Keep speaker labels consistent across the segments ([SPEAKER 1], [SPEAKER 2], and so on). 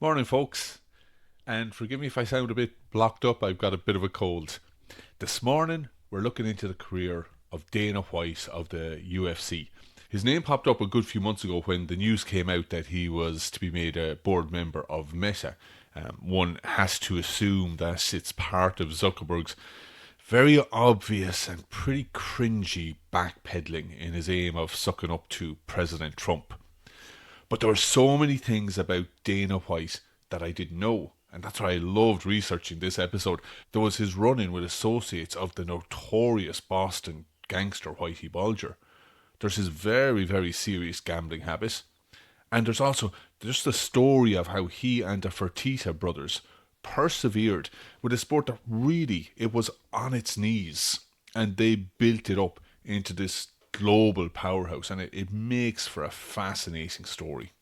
[SPEAKER 1] Morning, folks, and forgive me if I sound a bit blocked up. I've got a bit of a cold. This morning, we're looking into the career of Dana White of the UFC. His name popped up a good few months ago when the news came out that he was to be made a board member of Meta. One has to assume that it's part of Zuckerberg's very obvious and pretty cringy backpedaling in his aim of sucking up to President Trump. But there were so many things about Dana White that I didn't know. And that's why I loved researching this episode. There was his run in with associates of the notorious Boston gangster Whitey Bulger. There's his very, very serious gambling habits. And there's also just the story of how he and the Fertitta brothers persevered with a sport that really it was on its knees. And they built it up into this global powerhouse, and it makes for a fascinating story.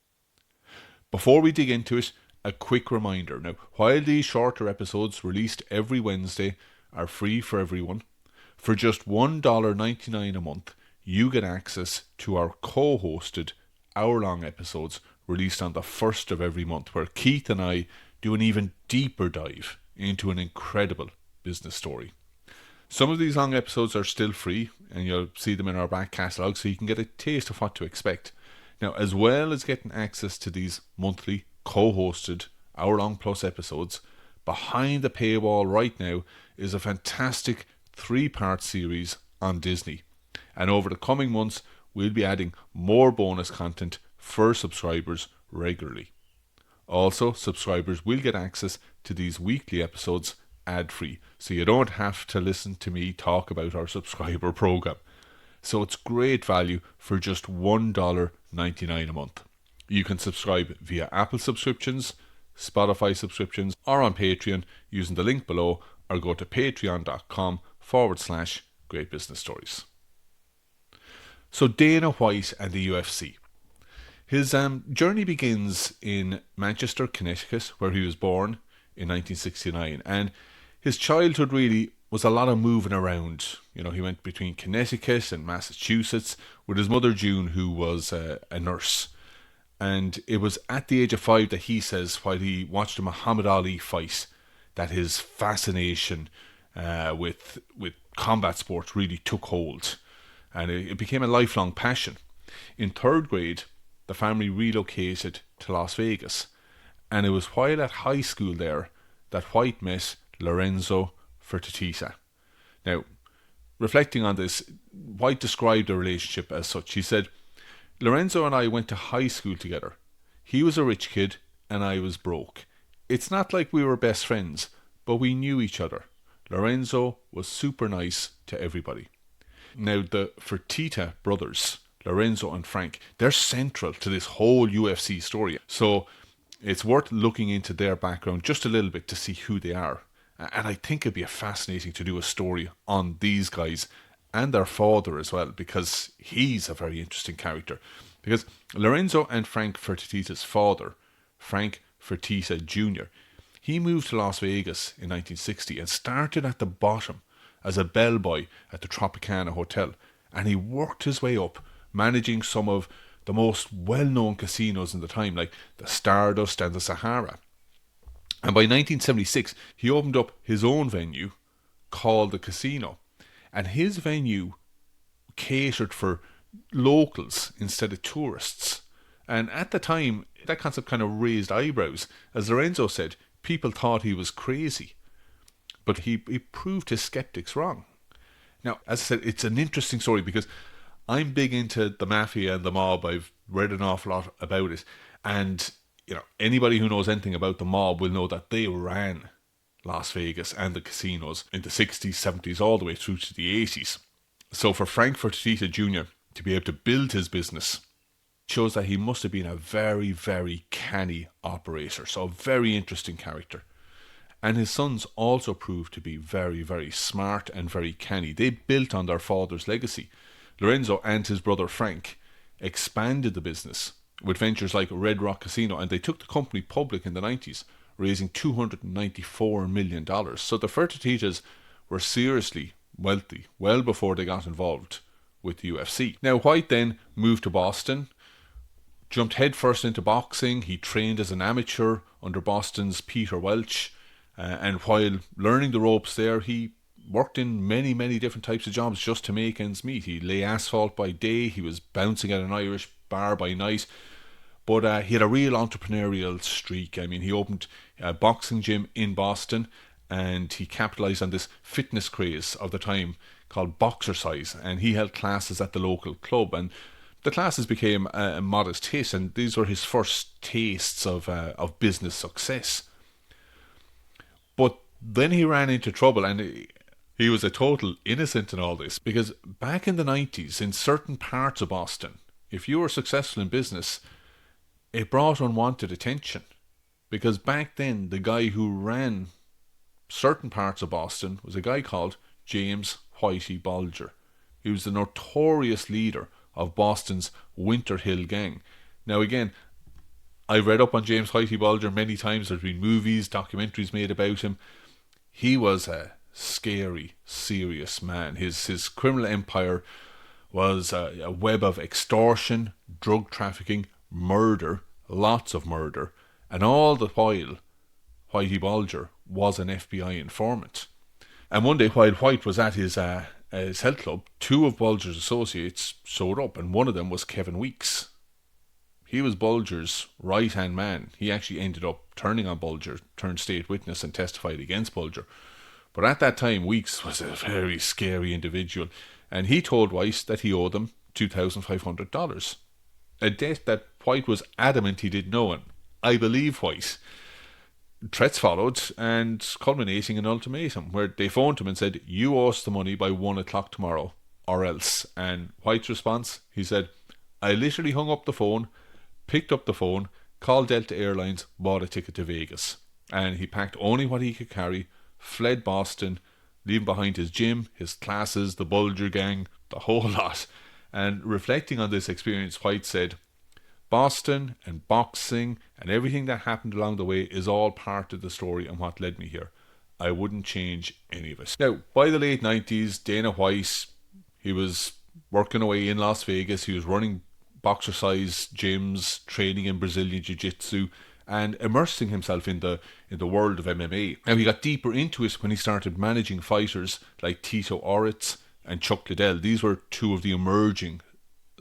[SPEAKER 1] Before we dig into it, a quick reminder. Now, while these shorter episodes released every Wednesday are free for everyone, for just $1.99 a month, you get access to our co-hosted hour-long episodes released on the first of every month, where Keith and I do an even deeper dive into an incredible business story. Some of these long episodes are still free, and you'll see them in our back catalogue, so you can get a taste of what to expect. Now, as well as getting access to these monthly, co-hosted, hour-long plus episodes, behind the paywall right now is a fantastic 3-part series on Disney. And over the coming months, we'll be adding more bonus content for subscribers regularly. Also, subscribers will get access to these weekly episodes ad-free, so you don't have to listen to me talk about our subscriber program. So it's great value for just $1.99 a month. You can subscribe via Apple subscriptions, Spotify subscriptions, or on Patreon using the link below, or go to patreon.com/Great Business Stories. So Dana White and the UFC. His journey begins in Manchester, Connecticut, where he was born in 1969, and his childhood really was a lot of moving around. You know, he went between Connecticut and Massachusetts with his mother June, who was a nurse. And it was at the age of 5 that he says, while he watched a Muhammad Ali fight, that his fascination with combat sports really took hold. And it became a lifelong passion. In 3rd grade, the family relocated to Las Vegas. And it was while at high school there that White met Lorenzo Fertitta. Now, reflecting on this, White described the relationship as such. He said, Lorenzo and I went to high school together. He was a rich kid and I was broke. It's not like we were best friends, but we knew each other. Lorenzo was super nice to everybody. Now, the Fertitta brothers, Lorenzo and Frank, they're central to this whole UFC story. So it's worth looking into their background just a little bit to see who they are. And I think it'd be fascinating to do a story on these guys and their father as well, because he's a very interesting character. Because Lorenzo and Frank Fertitta's father, Frank Fertitta Jr., he moved to Las Vegas in 1960 and started at the bottom as a bellboy at the Tropicana Hotel. And he worked his way up, managing some of the most well-known casinos in the time, like the Stardust and the Sahara. And by 1976, he opened up his own venue called the Casino. And his venue catered for locals instead of tourists. And at the time, that concept kind of raised eyebrows. As Lorenzo said, people thought he was crazy. But he proved his skeptics wrong. Now, as I said, it's an interesting story because I'm big into the mafia and the mob. I've read an awful lot about it. And, you know, anybody who knows anything about the mob will know that they ran Las Vegas and the casinos in the 60s, 70s, all the way through to the 80s. So for Frank Fertitta Jr. to be able to build his business shows that he must have been a very, very canny operator. So a very interesting character. And his sons also proved to be very, very smart and very canny. They built on their father's legacy. Lorenzo and his brother Frank expanded the business with ventures like Red Rock Casino, and they took the company public in the 90s, raising $294 million. So the Fertittas were seriously wealthy well before they got involved with the UFC. Now, White then moved to Boston, jumped headfirst into boxing. He trained as an amateur under Boston's Peter Welch. And while learning the ropes there, he worked in many, many different types of jobs just to make ends meet. He lay asphalt by day. He was bouncing at an Irish bar by night. But he had a real entrepreneurial streak. I mean, he opened a boxing gym in Boston, and he capitalised on this fitness craze of the time called boxercise. And he held classes at the local club, and the classes became a modest hit. And these were his first tastes of business success. But then he ran into trouble, and he was a total innocent in all this, because back in the 90s, in certain parts of Boston, if you were successful in business, it brought unwanted attention. Because back then, the guy who ran certain parts of Boston was a guy called James Whitey Bulger. He was the notorious leader of Boston's Winter Hill Gang. Now again, I've read up on James Whitey Bulger many times. There's been movies, documentaries made about him. He was a scary, serious man. His criminal empire was a web of extortion, drug trafficking, murder, lots of murder, and all the while, Whitey Bulger was an FBI informant. And one day, while White was at his health club, two of Bulger's associates showed up, and one of them was Kevin Weeks. He was Bulger's right-hand man. He actually ended up turning on Bulger, turned state witness, and testified against Bulger. But at that time, Weeks was a very scary individual, and he told White that he owed them $2,500. A debt that White was adamant he didn't know, and I believe White. Threats followed, and culminating in an ultimatum, where they phoned him and said, "You owe us the money by 1 o'clock tomorrow, or else." And White's response, he said, "I literally hung up the phone, picked up the phone, called Delta Airlines, bought a ticket to Vegas." And he packed only what he could carry, fled Boston, leaving behind his gym, his classes, the Bulger gang, the whole lot. And reflecting on this experience, White said, "Boston and boxing and everything that happened along the way is all part of the story and what led me here. I wouldn't change any of it." Now, by the late 90s, Dana White, he was working away in Las Vegas. He was running boxercise gyms, training in Brazilian Jiu-Jitsu, and immersing himself in the world of MMA. Now, he got deeper into it when he started managing fighters like Tito Ortiz and Chuck Liddell. These were two of the emerging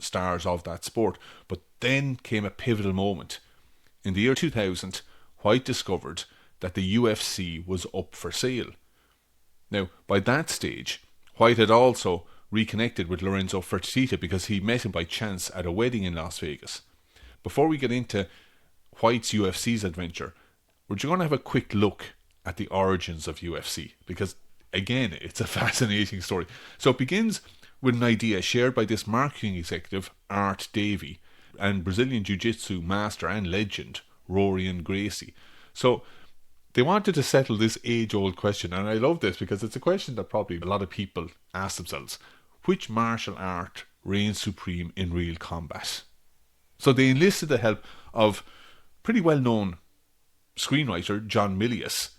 [SPEAKER 1] stars of that sport. But then came a pivotal moment. In the year 2000, White discovered that the UFC was up for sale. Now, by that stage, White had also reconnected with Lorenzo Fertitta because he met him by chance at a wedding in Las Vegas. Before we get into White's UFC's adventure, we're just going to have a quick look at the origins of UFC, because again, it's a fascinating story. So it begins with an idea shared by this marketing executive, Art Davey, and Brazilian Jiu-Jitsu master and legend, Rorion Gracie. So they wanted to settle this age-old question, and I love this because it's a question that probably a lot of people ask themselves. Which martial art reigns supreme in real combat? So they enlisted the help of pretty well-known screenwriter John Milius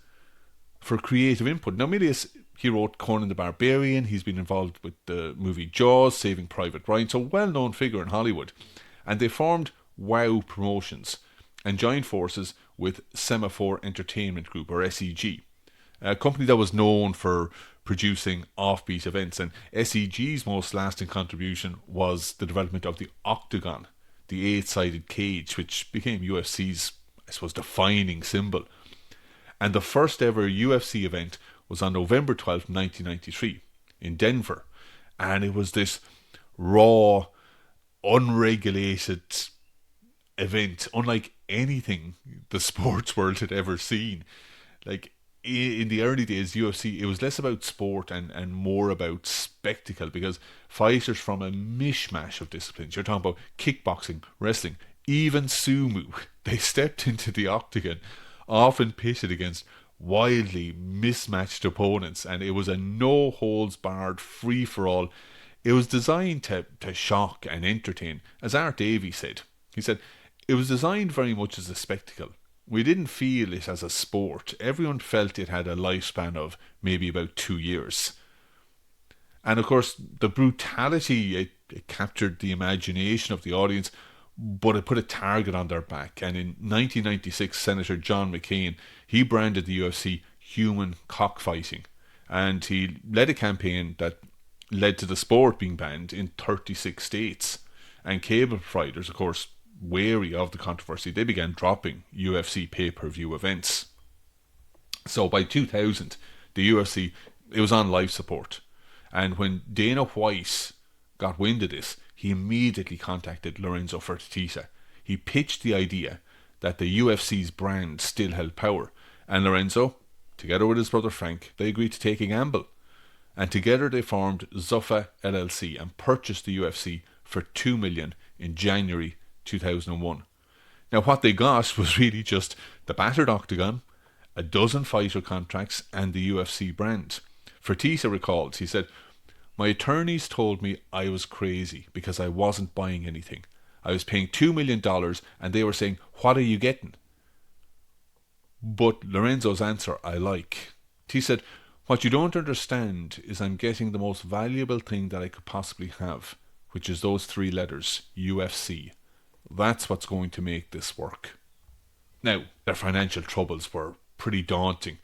[SPEAKER 1] for creative input. Now, Milius, he wrote Conan the Barbarian. He's been involved with the movie Jaws, Saving Private Ryan, so well-known figure in Hollywood. And they formed WOW Promotions and joined forces with Semaphore Entertainment Group, or SEG, a company that was known for producing offbeat events. And SEG's most lasting contribution was the development of the Octagon, the 8-sided cage, which became UFC's, I suppose, defining symbol. And the first ever UFC event was on November 12th, 1993 in Denver. And it was this raw, unregulated event, unlike anything the sports world had ever seen. Like, in the early days, UFC, it was less about sport and more about spectacle, because fighters from a mishmash of disciplines, you're talking about kickboxing, wrestling, even sumo, they stepped into the octagon, often pitted against wildly mismatched opponents, and it was a no-holds-barred free-for-all. It was designed to shock and entertain. As Art Davey said, he said, "It was designed very much as a spectacle. We didn't feel it as a sport. Everyone felt it had a lifespan of maybe about 2 years." And of course, the brutality, it captured the imagination of the audience, but it put a target on their back. And in 1996, Senator John McCain, he branded the UFC human cockfighting. And he led a campaign that led to the sport being banned in 36 states. And cable providers, of course, wary of the controversy, they began dropping UFC pay-per-view events. So by 2000, the UFC, it was on life support. And when Dana White got wind of this, he immediately contacted Lorenzo Fertitta. He pitched the idea that the UFC's brand still held power. And Lorenzo, together with his brother Frank, they agreed to take a gamble. And together they formed Zuffa LLC and purchased the UFC for $2 million in January 2001. Now what they got was really just the battered octagon, a dozen fighter contracts, and the UFC brand. Fertitta recalled, he said, "My attorneys told me I was crazy because I wasn't buying anything. I was paying $2 million and they were saying, 'What are you getting?'" But Lorenzo's answer I like. He said, "What you don't understand is I'm getting the most valuable thing that I could possibly have, which is those three letters, UFC. That's what's going to make this work." Now, their financial troubles were pretty daunting.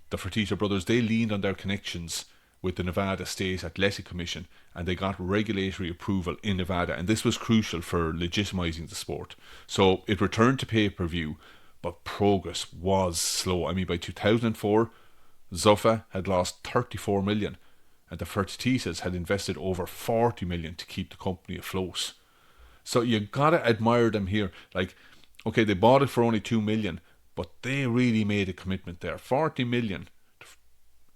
[SPEAKER 1] The Fertitta brothers, they leaned on their connections with the Nevada State Athletic Commission, and they got regulatory approval in Nevada, and this was crucial for legitimizing the sport. So it returned to pay-per-view, but progress was slow. I mean, by 2004, Zuffa had lost 34 million, and the Fertittas had invested over 40 million to keep the company afloat. So you gotta admire them here. Like, okay, they bought it for only 2 million, but they really made a commitment there. 40 million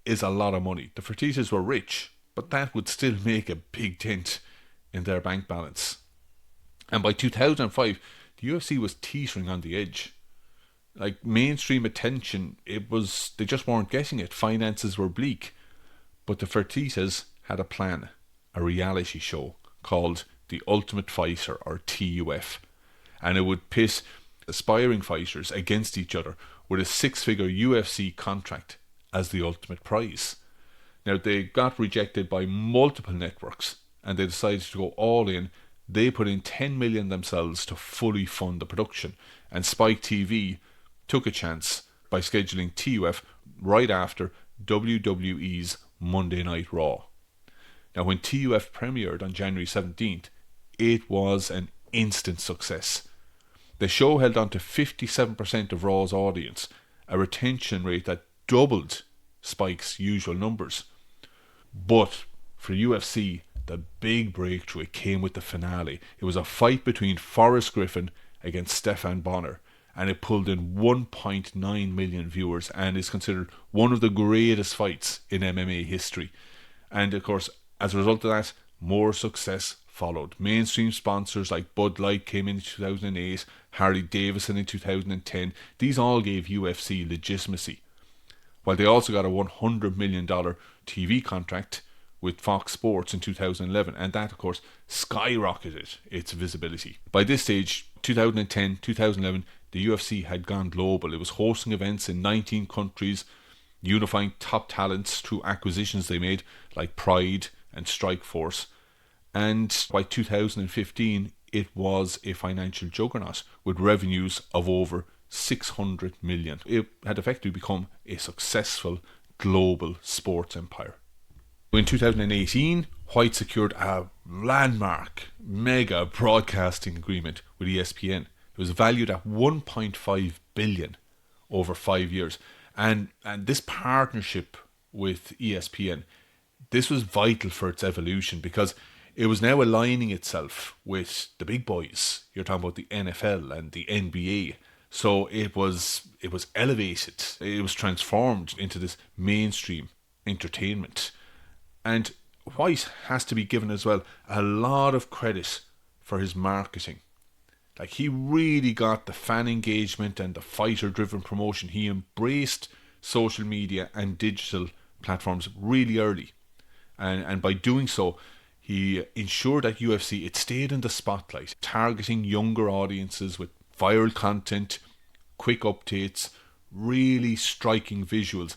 [SPEAKER 1] is a lot of money. The Fertittas were rich, but that would still make a big dent in their bank balance. And by 2005, the UFC was teetering on the edge. Like, mainstream attention, they just weren't getting it. Finances were bleak. But the Fertittas had a plan, a reality show called The Ultimate Fighter, or TUF. And it would pit aspiring fighters against each other with a 6-figure UFC contract as the ultimate prize. Now, they got rejected by multiple networks and they decided to go all in. They put in 10 million themselves to fully fund the production, and Spike TV took a chance by scheduling TUF right after WWE's Monday Night Raw. Now, when TUF premiered on January 17th, it was an instant success. The show held on to 57% of Raw's audience, a retention rate that doubled Spike's usual numbers. But for UFC, the big breakthrough, it came with the finale. It was a fight between Forrest Griffin against Stefan Bonner, and it pulled in 1.9 million viewers and is considered one of the greatest fights in MMA history. And of course, as a result of that, more success followed. Mainstream sponsors like Bud Light came in 2008, Harley Davidson in 2010. These all gave UFC legitimacy. While they also got a $100 million TV contract with Fox Sports in 2011, and that, of course, skyrocketed its visibility. By this stage, 2010, 2011, the UFC had gone global. It was hosting events in 19 countries, unifying top talents through acquisitions they made, like Pride and Strikeforce. And by 2015, it was a financial juggernaut with revenues of over 600 million. It had effectively become a successful global sports empire. In 2018, White secured a landmark mega broadcasting agreement with ESPN. It was valued at 1.5 billion over 5 years. And this partnership with ESPN, this was vital for its evolution because it was now aligning itself with the big boys. You're talking about the NFL and the NBA. So it was elevated. It was transformed into this mainstream entertainment. And White has to be given as well a lot of credit for his marketing. Like, he really got the fan engagement and the fighter-driven promotion. He embraced social media and digital platforms really early. And by doing so, he ensured that UFC, it stayed in the spotlight, targeting younger audiences with viral content, quick updates, really striking visuals.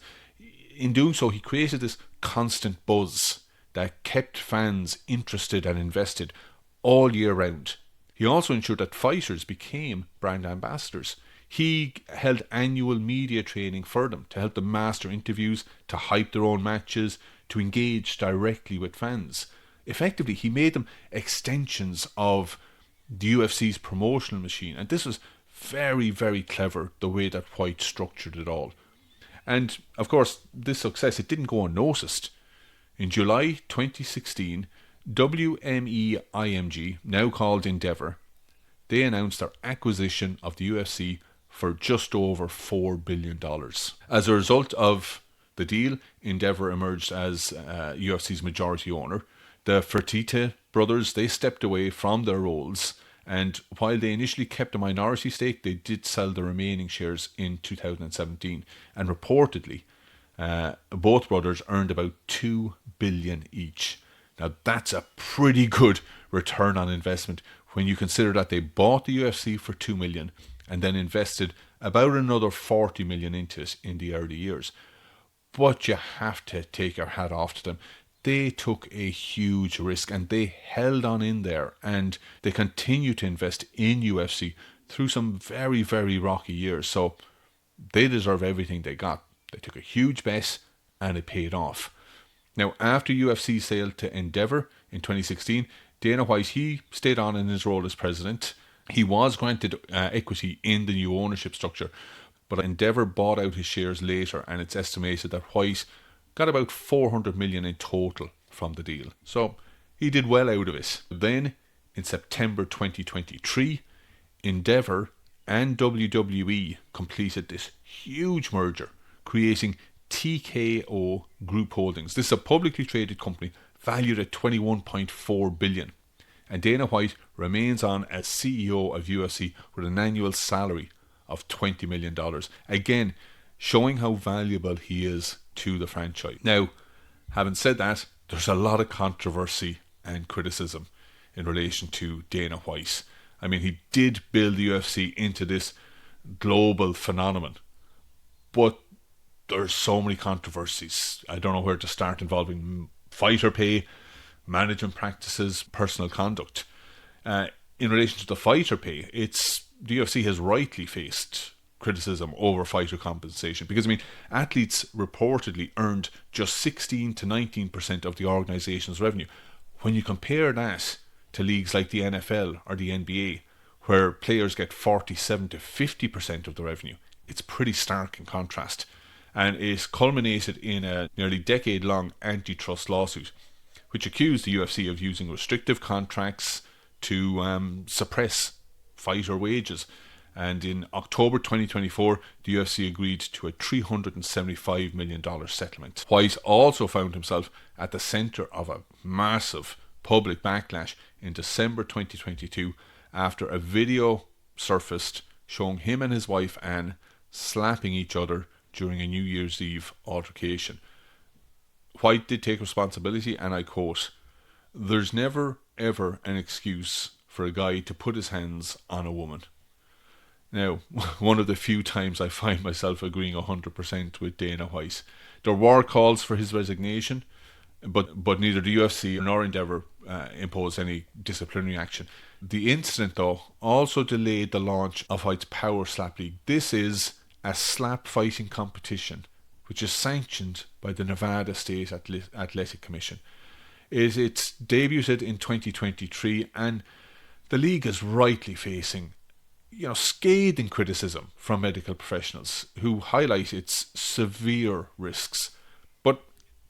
[SPEAKER 1] In doing so, he created this constant buzz that kept fans interested and invested all year round. He also ensured that fighters became brand ambassadors. He held annual media training for them to help them master interviews, to hype their own matches, to engage directly with fans. Effectively, he made them extensions of the UFC's promotional machine, and this was very, very clever the way that White structured it all. And of course, this success, it didn't go unnoticed. In July 2016, WME-IMG, now called Endeavour, they announced their acquisition of the UFC for just over $4 billion. As a result of the deal, Endeavour emerged as UFC's majority owner. The Fertitta brothers, they stepped away from their roles, and while they initially kept a minority stake, they did sell the remaining shares in 2017. And reportedly, both brothers earned about $2 billion each. Now that's a pretty good return on investment when you consider that they bought the UFC for $2 million and then invested about another $40 million into it in the early years. But you have to take your hat off to them. They took a huge risk and they held on in there, and they continue to invest in UFC through some very, very rocky years. So they deserve everything they got. They took a huge bet and it paid off. Now, after UFC's sale to Endeavour in 2016, Dana White, he stayed on in his role as president. He was granted equity in the new ownership structure, but Endeavour bought out his shares later, and it's estimated that White got about $400 million in total from the deal. So he did well out of it. Then, in September 2023, Endeavour and WWE completed this huge merger, creating TKO Group Holdings. This is a publicly traded company valued at $21.4 billion. And Dana White remains on as CEO of UFC with an annual salary of $20 million. Again, showing how valuable he is to the franchise. Now, having said that, there's a lot of controversy and criticism in relation to Dana White. I mean, he did build the UFC into this global phenomenon, but there's so many controversies. I don't know where to start, involving fighter pay, management practices, personal conduct. In relation to the fighter pay, the UFC has rightly faced criticism over fighter compensation, because I mean, athletes reportedly earned just 16 to 19% of the organization's revenue. When you compare that to leagues like the NFL or the NBA, where players get 47 to 50% of the revenue, it's pretty stark in contrast. And it culminated in a nearly decade-long antitrust lawsuit, which accused the UFC of using restrictive contracts to suppress fighter wages. And in October 2024, the UFC agreed to a $375 million settlement. White also found himself at the centre of a massive public backlash in December 2022 after a video surfaced showing him and his wife Anne slapping each other during a New Year's Eve altercation. White did take responsibility, and I quote, "There's never ever an excuse for a guy to put his hands on a woman." Now, one of the few times I find myself agreeing 100% with Dana White. There were calls for his resignation, but neither the UFC nor Endeavour imposed any disciplinary action. The incident, though, also delayed the launch of White's Power Slap League. This is a slap fighting competition which is sanctioned by the Nevada State Athletic Commission. It's debuted in 2023, and the league is rightly facing scathing criticism from medical professionals who highlight its severe risks. But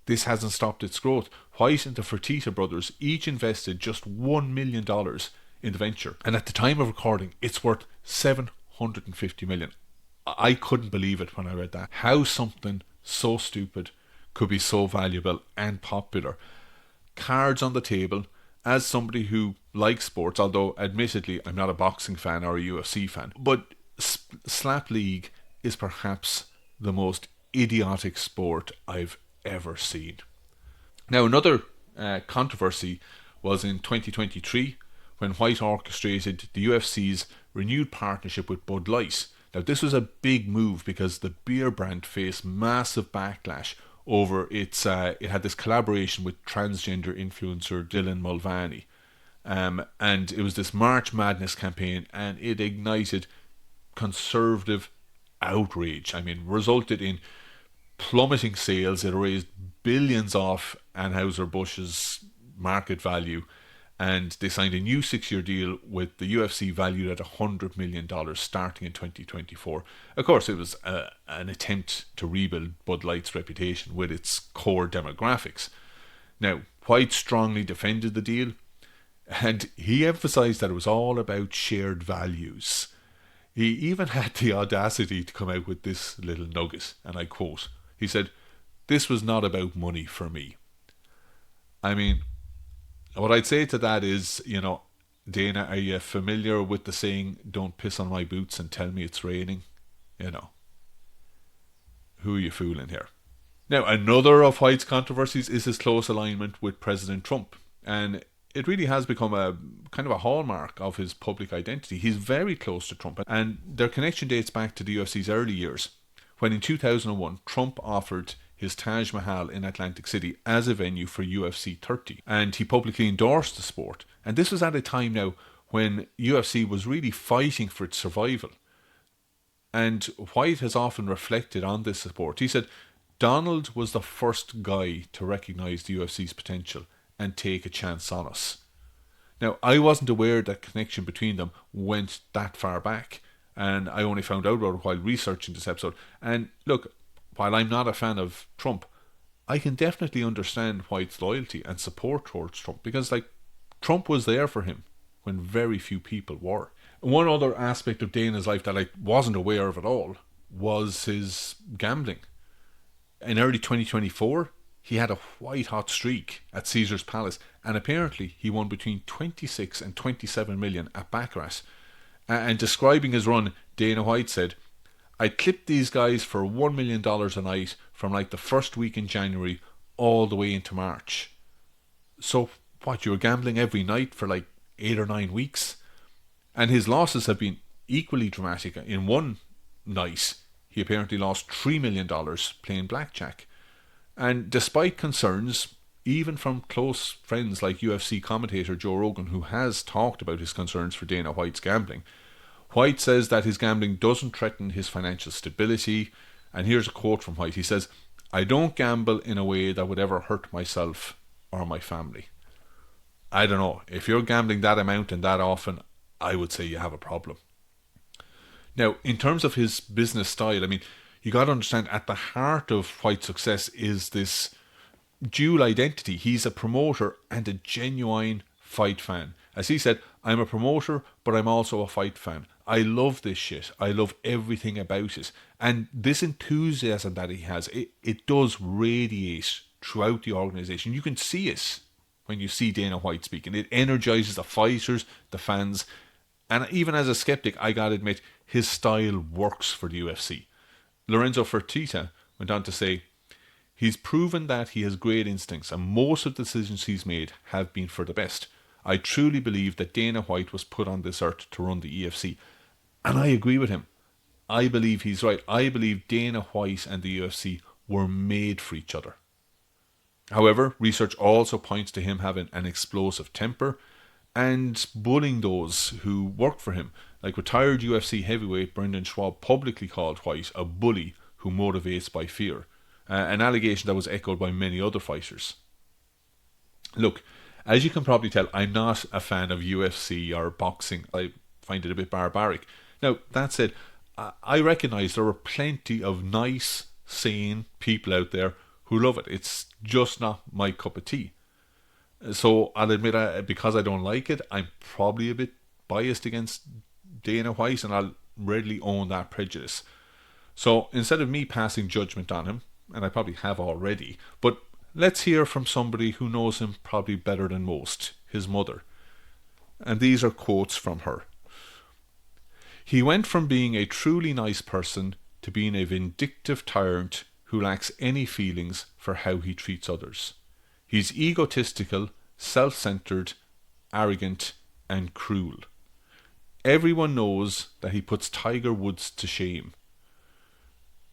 [SPEAKER 1] this hasn't stopped its growth. White and the Fertitta brothers each invested just $1 million in the venture, and at the time of recording, it's worth $750 million. I couldn't believe it when I read that. How something so stupid could be so valuable and popular. Cards on the table, as somebody who likes sports, although admittedly I'm not a boxing fan or a UFC fan, but Slap League is perhaps the most idiotic sport I've ever seen. Now, another controversy was in 2023 when White orchestrated the UFC's renewed partnership with Bud Light. Now, this was a big move because the beer brand faced massive backlash over it had this collaboration with transgender influencer Dylan Mulvaney. And it was this March Madness campaign, and it ignited conservative outrage. I mean, resulted in plummeting sales. It raised billions off Anheuser-Busch's market value, and they signed a new 6-year deal with the UFC valued at $100 million starting in 2024. Of course, it was an attempt to rebuild Bud Light's reputation with its core demographics. Now, White strongly defended the deal, and he emphasised that it was all about shared values. He even had the audacity to come out with this little nugget, and I quote, he said, "This was not about money for me." I mean, what I'd say to that is, Dana, are you familiar with the saying, "Don't piss on my boots and tell me it's raining"? Who are you fooling here? Now, another of White's controversies is his close alignment with President Trump. And it really has become a kind of a hallmark of his public identity. He's very close to Trump, and their connection dates back to the UFC's early years, when in 2001 Trump offered his Taj Mahal in Atlantic City as a venue for UFC 30, and he publicly endorsed the sport. And this was at a time now when UFC was really fighting for its survival. And White has often reflected on this support. He said, "Donald was the first guy to recognise the UFC's potential and take a chance on us." Now, I wasn't aware that connection between them went that far back, and I only found out about it while researching this episode. And look, while I'm not a fan of Trump, I can definitely understand White's loyalty and support towards Trump, because Trump was there for him when very few people were. One other aspect of Dana's life that I wasn't aware of at all was his gambling. In early 2024, he had a white hot streak at Caesar's Palace, and apparently he won between 26 and 27 million at Baccarat. And describing his run, Dana White said, "I clipped these guys for $1 million a night from the first week in January all the way into March." So what, you were gambling every night for 8 or 9 weeks? And his losses have been equally dramatic. In one night, he apparently lost $3 million playing blackjack. And despite concerns, even from close friends like UFC commentator Joe Rogan, who has talked about his concerns for Dana White's gambling, White says that his gambling doesn't threaten his financial stability. And here's a quote from White. He says, "I don't gamble in a way that would ever hurt myself or my family." I don't know. If you're gambling that amount and that often, I would say you have a problem. Now, in terms of his business style, I mean, you got to understand, at the heart of White's success is this dual identity. He's a promoter and a genuine fight fan. As he said, "I'm a promoter, but I'm also a fight fan. I love this shit. I love everything about it." And this enthusiasm that he has, it does radiate throughout the organization. You can see it when you see Dana White speaking. It energizes the fighters, the fans. And even as a skeptic, I gotta admit, his style works for the UFC. Lorenzo Fertitta went on to say, "He's proven that he has great instincts, and most of the decisions he's made have been for the best. I truly believe that Dana White was put on this earth to run the UFC." And I agree with him. I believe he's right. I believe Dana White and the UFC were made for each other. However, research also points to him having an explosive temper and bullying those who work for him. Like retired UFC heavyweight Brendan Schwab publicly called White a bully who motivates by fear, an allegation that was echoed by many other fighters. Look, as you can probably tell, I'm not a fan of UFC or boxing. I find it a bit barbaric. Now, that said, I recognise there are plenty of nice, sane people out there who love it. It's just not my cup of tea. So I'll admit, because I don't like it, I'm probably a bit biased against Dana White, and I'll readily own that prejudice. So instead of me passing judgment on him, and I probably have already, but let's hear from somebody who knows him probably better than most, his mother. And these are quotes from her. "He went from being a truly nice person to being a vindictive tyrant who lacks any feelings for how he treats others. He's egotistical, self-centered, arrogant, and cruel. Everyone knows that he puts Tiger Woods to shame."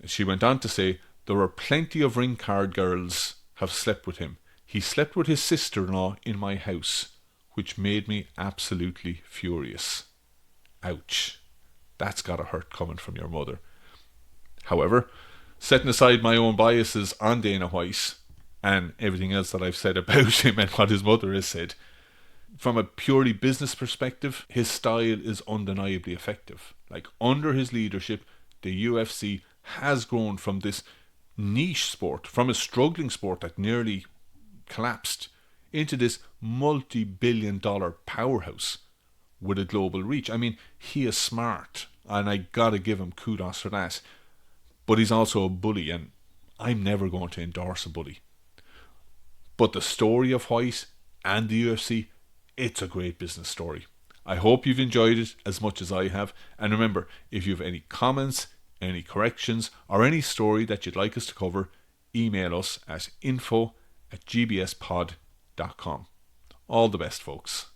[SPEAKER 1] She went on to say, "There are plenty of ring card girls have slept with him. He slept with his sister-in-law in my house. which made me absolutely furious. Ouch. That's gotta hurt coming from your mother. However, setting aside my own biases on Dana White and everything else that I've said about him and what his mother has said, from a purely business perspective, his style is undeniably effective. Like, under his leadership, the UFC has grown from this niche sport, from a struggling sport that nearly collapsed, into this multi-billion-dollar powerhouse with a global reach. I mean, he is smart, and I gotta give him kudos for that. But he's also a bully, and I'm never going to endorse a bully. But the story of White and the UFC, it's a great business story. I hope you've enjoyed it as much as I have. And remember, if you have any comments, any corrections, or any story that you'd like us to cover, email us at info@gbspod.com. All the best, folks.